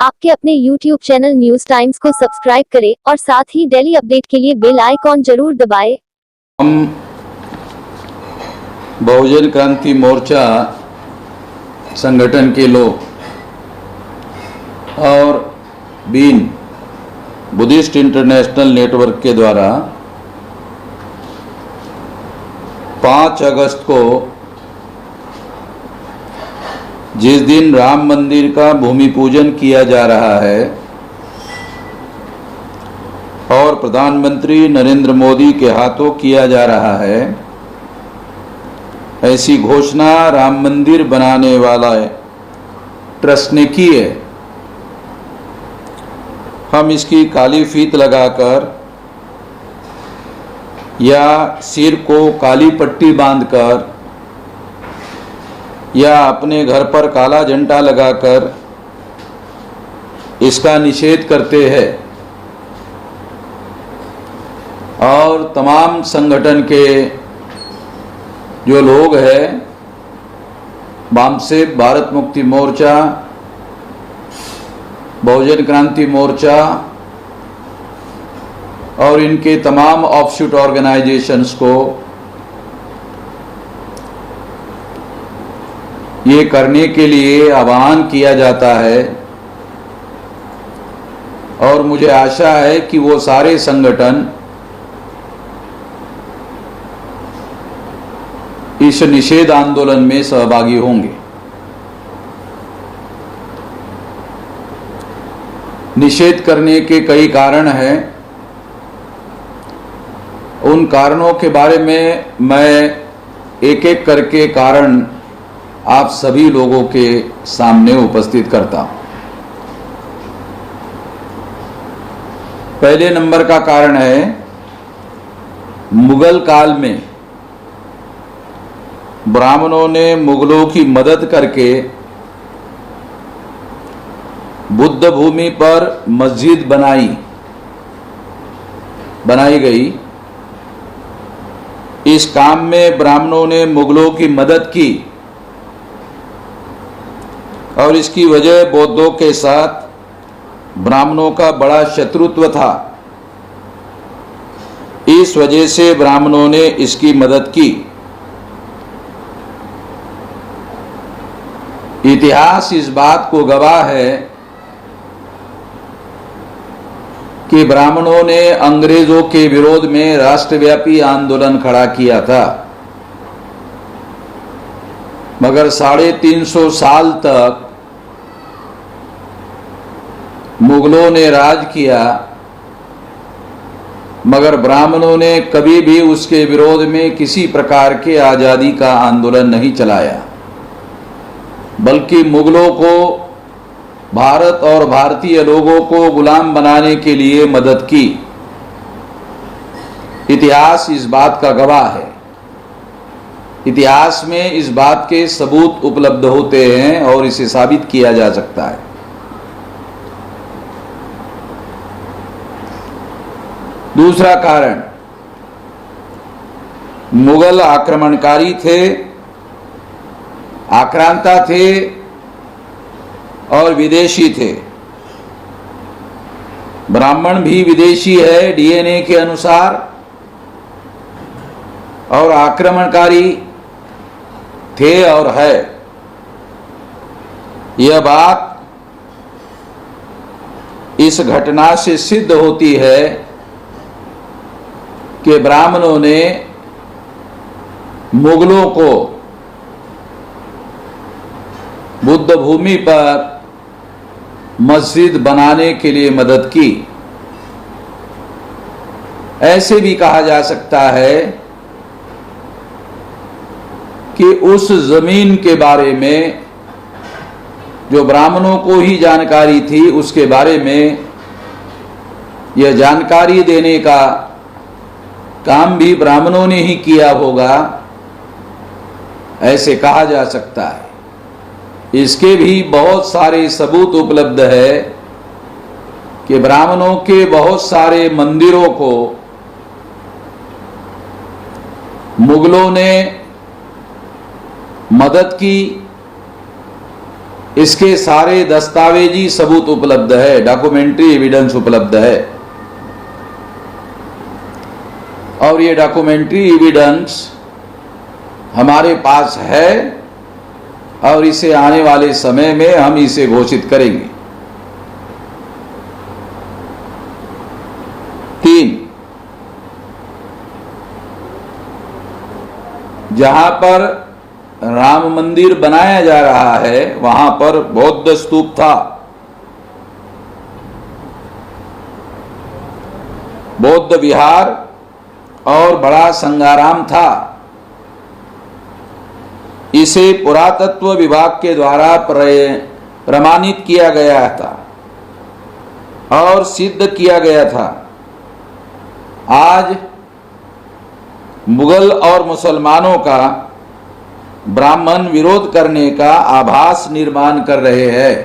आपके अपने YouTube channel news times को सब्सक्राइब करें और साथ ही डेली अपडेट के लिए बेल आइकॉन जरूर दबाएं। हम बहुजन क्रांति मोर्चा संगठन के लोग और बीन बुद्धिस्ट इंटरनेशनल नेटवर्क के द्वारा 5 अगस्त को जिस दिन राम मंदिर का भूमि पूजन किया जा रहा है और प्रधानमंत्री नरेंद्र मोदी के हाथों किया जा रहा है, ऐसी घोषणा राम मंदिर बनाने वाला ट्रस्ट ने की है। हम इसकी काली फीत लगाकर या सिर को काली पट्टी बांधकर या अपने घर पर काला झंडा लगाकर इसका निषेध करते हैं और तमाम संगठन के जो लोग हैं, वामसेप, भारत मुक्ति मोर्चा, बहुजन क्रांति मोर्चा और इनके तमाम ऑफशूट ऑर्गेनाइजेशंस को ये करने के लिए आह्वान किया जाता है और मुझे आशा है कि वो सारे संगठन इस निषेध आंदोलन में सहभागी होंगे। निषेध करने के कई कारण हैं। उन कारणों के बारे में मैं एक एक करके कारण आप सभी लोगों के सामने उपस्थित करता हूं। पहले नंबर का कारण है, मुगल काल में ब्राह्मणों ने मुगलों की मदद करके बुद्ध भूमि पर मस्जिद बनाई गई। इस काम में ब्राह्मणों ने मुगलों की मदद की और इसकी वजह बौद्धों के साथ ब्राह्मणों का बड़ा शत्रुत्व था। इस वजह से ब्राह्मणों ने इसकी मदद की। इतिहास इस बात को गवाह है कि ब्राह्मणों ने अंग्रेजों के विरोध में राष्ट्रव्यापी आंदोलन खड़ा किया था, मगर 350 साल तक मुगलों ने राज किया, मगर ब्राह्मणों ने कभी भी उसके विरोध में किसी प्रकार के आजादी का आंदोलन नहीं चलाया, बल्कि मुगलों को भारत और भारतीय लोगों को गुलाम बनाने के लिए मदद की। इतिहास इस बात का गवाह है। इतिहास में इस बात के सबूत उपलब्ध होते हैं और इसे साबित किया जा सकता है। दूसरा कारण, मुगल आक्रमणकारी थे, आक्रांता थे और विदेशी थे। ब्राह्मण भी विदेशी है डीएनए के अनुसार और आक्रमणकारी थे और है। यह बात इस घटना से सिद्ध होती है कि ब्राह्मणों ने मुगलों को बुद्ध भूमि पर मस्जिद बनाने के लिए मदद की। ऐसे भी कहा जा सकता है कि उस जमीन के बारे में जो ब्राह्मणों को ही जानकारी थी, उसके बारे में यह जानकारी देने का काम भी ब्राह्मणों ने ही किया होगा, ऐसे कहा जा सकता है। इसके भी बहुत सारे सबूत उपलब्ध है कि ब्राह्मणों के बहुत सारे मंदिरों को मुगलों ने मदद की इसके सारे दस्तावेजी सबूत उपलब्ध है, डॉक्यूमेंट्री एविडेंस उपलब्ध है। और ये डॉक्यूमेंट्री एविडेंस हमारे पास है और इसे आने वाले समय में हम इसे घोषित करेंगे। 3, जहां पर राम मंदिर बनाया जा रहा है वहां पर बौद्ध स्तूप था। बौद्ध विहार और बड़ा संगाराम था। इसे पुरातत्व विभाग के द्वारा प्रमाणित किया गया था और सिद्ध किया गया था। आज मुगल और मुसलमानों का ब्राह्मण विरोध करने का आभास निर्माण कर रहे हैं।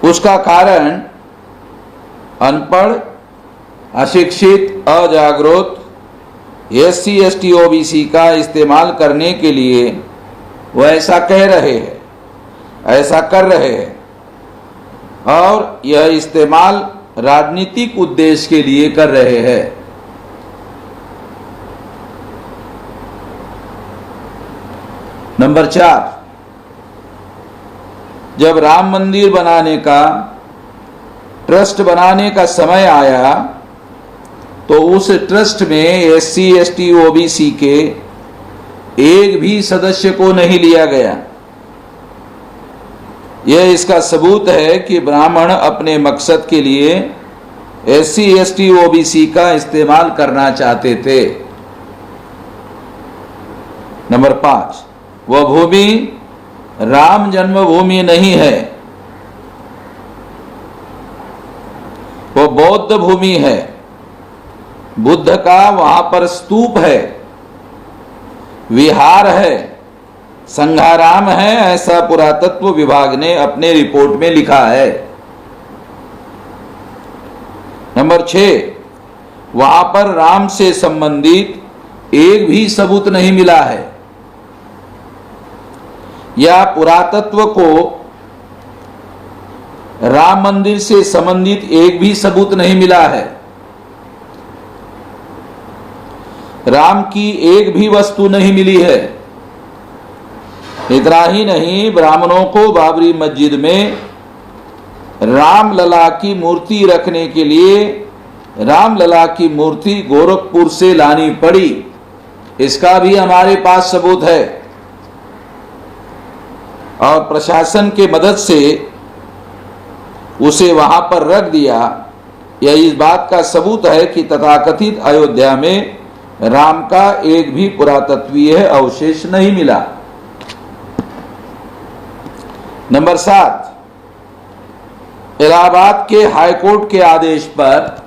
उसका कारण अनपढ़, अशिक्षित, अजागरूक SC ST OBC का इस्तेमाल करने के लिए वह ऐसा कह रहे हैं, ऐसा कर रहे हैं और यह इस्तेमाल राजनीतिक उद्देश्य के लिए कर रहे हैं। नंबर 4, जब राम मंदिर बनाने का ट्रस्ट बनाने का समय आया तो उस ट्रस्ट में SC ST OBC के एक भी सदस्य को नहीं लिया गया। यह इसका सबूत है कि ब्राह्मण अपने मकसद के लिए SC ST OBC का इस्तेमाल करना चाहते थे। नंबर 5, वह भूमि राम जन्मभूमि नहीं है, वह बौद्ध भूमि है। बुद्ध का वहां पर स्तूप है, विहार है, संघाराम है, ऐसा पुरातत्व विभाग ने अपने रिपोर्ट में लिखा है। नंबर 6, वहां पर राम से संबंधित एक भी सबूत नहीं मिला है या पुरातत्व को राम मंदिर से संबंधित एक भी सबूत नहीं मिला है। राम की एक भी वस्तु नहीं मिली है। इतना ही नहीं, ब्राह्मणों को बाबरी मस्जिद में रामलला की मूर्ति रखने के लिए रामलला की मूर्ति गोरखपुर से लानी पड़ी, इसका भी हमारे पास सबूत है। और प्रशासन के मदद से उसे वहां पर रख दिया। यह इस बात का सबूत है कि तथाकथित अयोध्या में राम का एक भी पुरातत्वीय अवशेष नहीं मिला। नंबर 7, इलाहाबाद के हाईकोर्ट के आदेश पर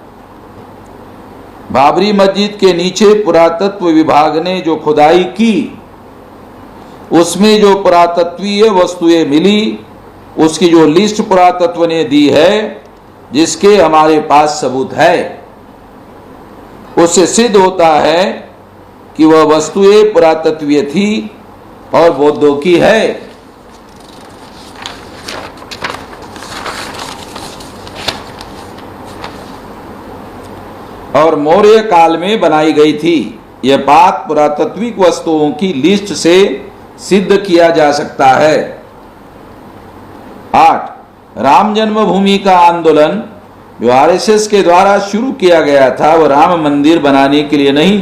बाबरी मस्जिद के नीचे पुरातत्व विभाग ने जो खुदाई की उसमें जो पुरातत्वीय वस्तुएं मिली उसकी जो लिस्ट पुरातत्व ने दी है, जिसके हमारे पास सबूत है, उससे सिद्ध होता है कि वह वस्तुएं पुरातत्वीय थी और बौद्धों की है। और मौर्य काल में बनाई गई थी। यह बात पुरातत्विक वस्तुओं की लिस्ट से सिद्ध किया जा सकता है। 8, राम जन्मभूमि का आंदोलन जो RSS के द्वारा शुरू किया गया था वह राम मंदिर बनाने के लिए नहीं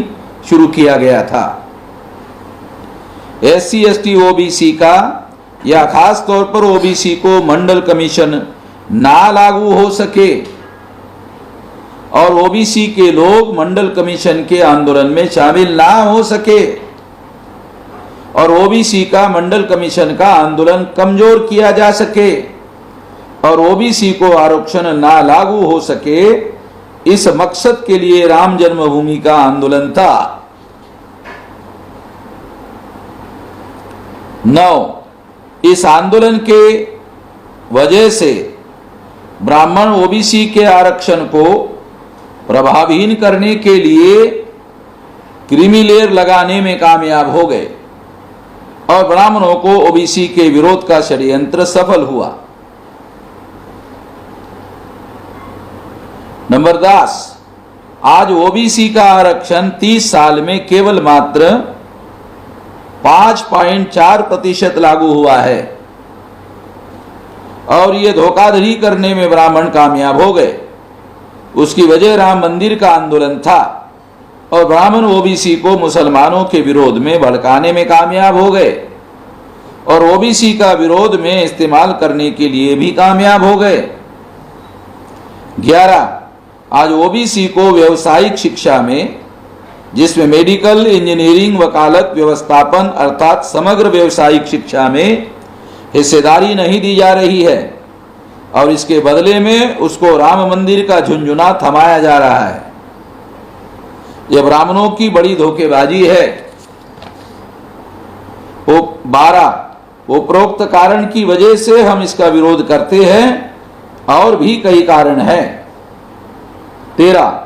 शुरू किया गया था। SC ST OBC का या खास तौर पर OBC को मंडल कमीशन ना लागू हो सके और OBC के लोग मंडल कमीशन के आंदोलन में शामिल ना हो सके और OBC का मंडल कमीशन का आंदोलन कमजोर किया जा सके और OBC को आरक्षण ना लागू हो सके, इस मकसद के लिए राम जन्मभूमि का आंदोलन था। 9, इस आंदोलन के वजह से ब्राह्मण OBC के आरक्षण को प्रभावहीन करने के लिए क्रीमी लेयर लगाने में कामयाब हो गए। और ब्राह्मणों को ओबीसी के विरोध का षड्यंत्र सफल हुआ। नंबर 10, आज ओबीसी का आरक्षण 30 साल में केवल मात्र 5.4% लागू हुआ है और ये धोखाधड़ी करने में ब्राह्मण कामयाब हो गए। उसकी वजह राम मंदिर का आंदोलन था और ब्राह्मण ओबीसी को मुसलमानों के विरोध में भड़काने में कामयाब हो गए और ओबीसी का विरोध में इस्तेमाल करने के लिए भी कामयाब हो गए। 11, आज ओबीसी को व्यवसायिक शिक्षा में, जिसमें मेडिकल, इंजीनियरिंग, वकालत, व्यवस्थापन अर्थात समग्र व्यवसायिक शिक्षा में हिस्सेदारी नहीं दी जा रही है और इसके बदले में उसको राम मंदिर का झुंझुना थमाया जा रहा है। यह ब्राह्मणों की बड़ी धोखेबाजी है। 12, उपरोक्त कारण की वजह से हम इसका विरोध करते हैं और भी कई कारण हैं। 13,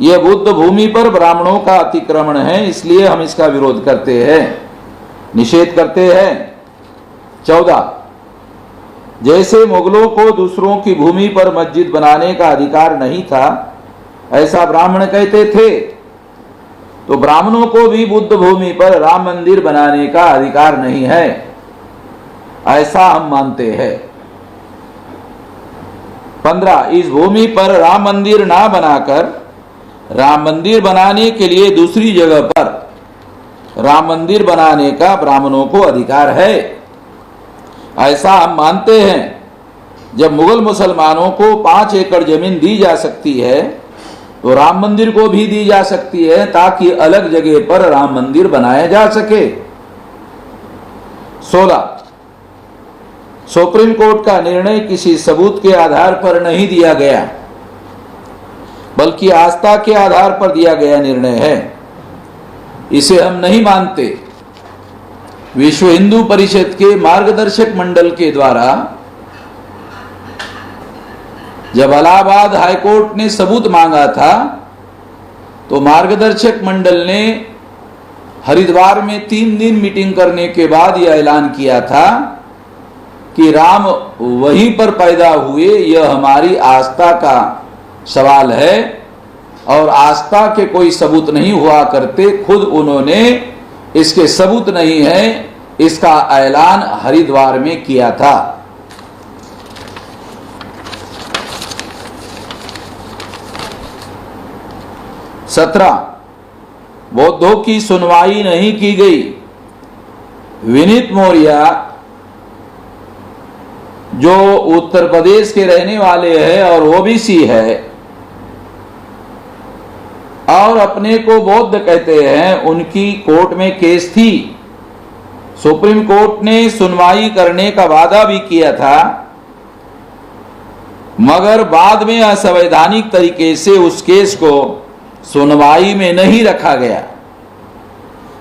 यह बुद्ध भूमि पर ब्राह्मणों का अतिक्रमण है, इसलिए हम इसका विरोध करते हैं, निषेध करते हैं। 14, जैसे मुगलों को दूसरों की भूमि पर मस्जिद बनाने का अधिकार नहीं था, ऐसा ब्राह्मण कहते थे, तो ब्राह्मणों को भी बुद्ध भूमि पर राम मंदिर बनाने का अधिकार नहीं है, ऐसा हम मानते हैं। 15, इस भूमि पर राम मंदिर ना बनाकर राम मंदिर बनाने के लिए दूसरी जगह पर राम मंदिर बनाने का ब्राह्मणों को अधिकार है, ऐसा हम मानते हैं। जब मुगल मुसलमानों को 5 एकड़ जमीन दी जा सकती है तो राम मंदिर को भी दी जा सकती है ताकि अलग जगह पर राम मंदिर बनाया जा सके। 16, सुप्रीम कोर्ट का निर्णय किसी सबूत के आधार पर नहीं दिया गया, बल्कि आस्था के आधार पर दिया गया निर्णय है, इसे हम नहीं मानते। विश्व हिंदू परिषद के मार्गदर्शक मंडल के द्वारा जब इलाहाबाद हाईकोर्ट ने सबूत मांगा था तो मार्गदर्शक मंडल ने हरिद्वार में 3 दिन मीटिंग करने के बाद यह ऐलान किया था कि राम वहीं पर पैदा हुए, यह हमारी आस्था का सवाल है और आस्था के कोई सबूत नहीं हुआ करते। खुद उन्होंने इसके सबूत नहीं है, इसका ऐलान हरिद्वार में किया था। सत्रह, बौद्धों की सुनवाई नहीं की गई। विनीत मौर्य जो उत्तर प्रदेश के रहने वाले हैं और ओबीसी है और अपने को बौद्ध कहते हैं, उनकी कोर्ट में केस थी। सुप्रीम कोर्ट ने सुनवाई करने का वादा भी किया था, मगर बाद में असंवैधानिक तरीके से उस केस को सुनवाई में नहीं रखा गया।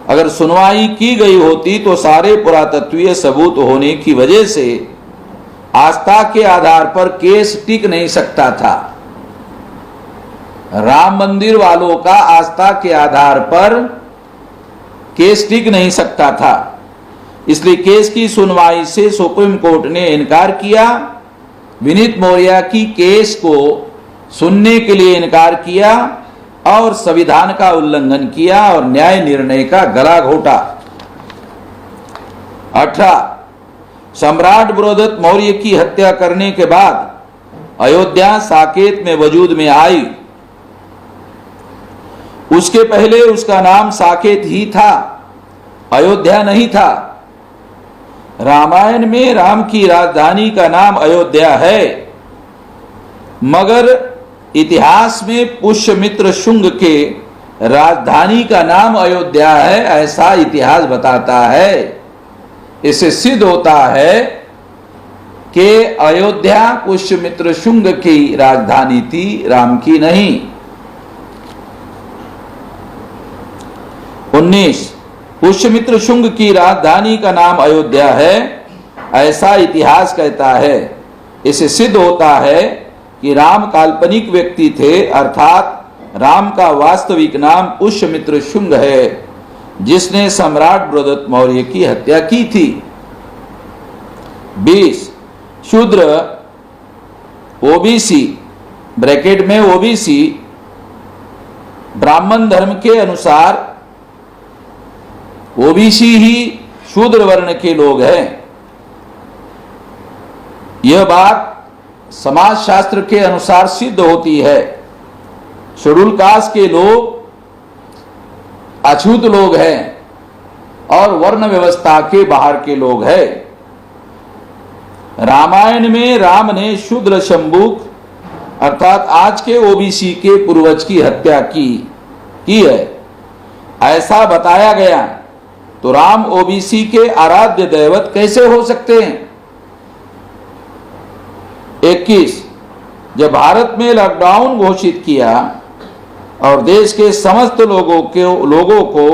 अगर सुनवाई की गई होती तो सारे पुरातत्वीय सबूत होने की वजह से आस्था के आधार पर केस टिक नहीं सकता था। राम मंदिर वालों का आस्था के आधार पर केस टिक नहीं सकता था, इसलिए केस की सुनवाई से सुप्रीम कोर्ट ने इनकार किया। विनीत मौर्य की केस को सुनने के लिए इनकार किया और संविधान का उल्लंघन किया और न्याय निर्णय का गला घोटा। 18, सम्राट बृहदत्त मौर्य की हत्या करने के बाद अयोध्या साकेत में वजूद में आई। उसके पहले उसका नाम साकेत ही था, अयोध्या नहीं था। रामायण में राम की राजधानी का नाम अयोध्या है, मगर इतिहास में पुष्यमित्र शुंग के राजधानी का नाम अयोध्या है, ऐसा इतिहास बताता है। इससे सिद्ध होता है कि अयोध्या पुष्यमित्र शुंग की राजधानी थी, राम की नहीं। 19, पुष्यमित्र शुंग की राजधानी का नाम अयोध्या है, ऐसा इतिहास कहता है। इससे सिद्ध होता है कि राम काल्पनिक व्यक्ति थे, अर्थात राम का वास्तविक नाम पुष्यमित्र शुंग है। जिसने सम्राट बृहदत्त मौर्य की हत्या की थी। 20 शूद्र ओबीसी ब्रैकेट में ओबीसी ब्राह्मण धर्म के अनुसार ओबीसी ही शूद्र वर्ण के लोग हैं। यह बात समाज शास्त्र के अनुसार सिद्ध होती है। शेड्यूल कास्ट के लोग अछूत लोग हैं और वर्ण व्यवस्था के बाहर के लोग हैं। रामायण में राम ने शूद्र शंबुक अर्थात आज के ओबीसी के पूर्वज की हत्या की है, ऐसा बताया गया। तो राम ओबीसी के आराध्य दैवत कैसे हो सकते हैं? 21 जब भारत में लॉकडाउन घोषित किया और देश के समस्त लोगों को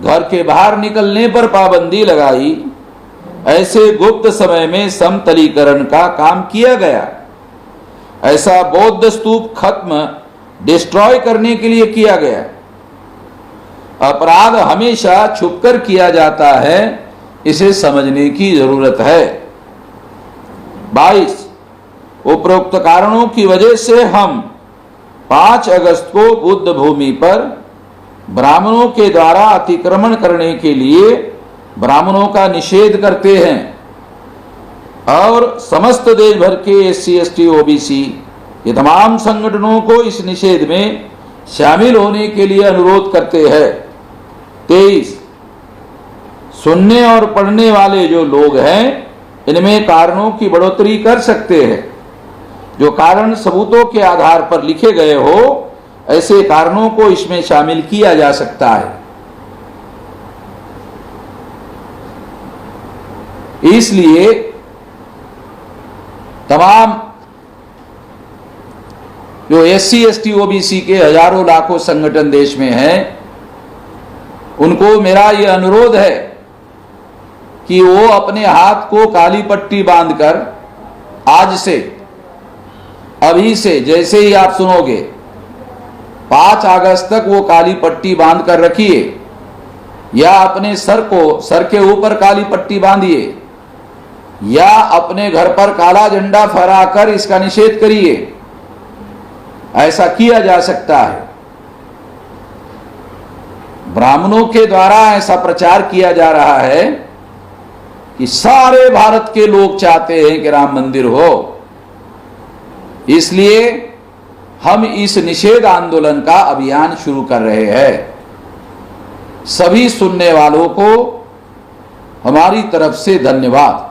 घर के बाहर निकलने पर पाबंदी लगाई, ऐसे गुप्त समय में समतलीकरण का काम किया गया। ऐसा बौद्ध स्तूप खत्म डिस्ट्रॉय करने के लिए किया गया। अपराध हमेशा छुपकर किया जाता है, इसे समझने की जरूरत है। 22 उपरोक्त कारणों की वजह से हम 5 अगस्त को बुद्ध भूमि पर ब्राह्मणों के द्वारा अतिक्रमण करने के लिए ब्राह्मणों का निषेध करते हैं और समस्त देश भर के SC ST OBC ये तमाम संगठनों को इस निषेध में शामिल होने के लिए अनुरोध करते हैं। 23 सुनने और पढ़ने वाले जो लोग हैं इनमें कारणों की बढ़ोतरी कर सकते हैं। जो कारण सबूतों के आधार पर लिखे गए हो ऐसे कारणों को इसमें शामिल किया जा सकता है। इसलिए तमाम जो SC ST OBC के हजारों लाखों संगठन देश में हैं, उनको मेरा यह अनुरोध है कि वो अपने हाथ को काली पट्टी बांधकर आज से अभी से जैसे ही आप सुनोगे 5 अगस्त तक वो काली पट्टी बांध कर रखिए, या अपने सर के ऊपर काली पट्टी बांधिए, या अपने घर पर काला झंडा फहराकर इसका निषेध करिए। ऐसा किया जा सकता है। ब्राह्मणों के द्वारा ऐसा प्रचार किया जा रहा है कि सारे भारत के लोग चाहते हैं कि राम मंदिर हो, इसलिए हम इस निषेध आंदोलन का अभियान शुरू कर रहे हैं। सभी सुनने वालों को हमारी तरफ से धन्यवाद।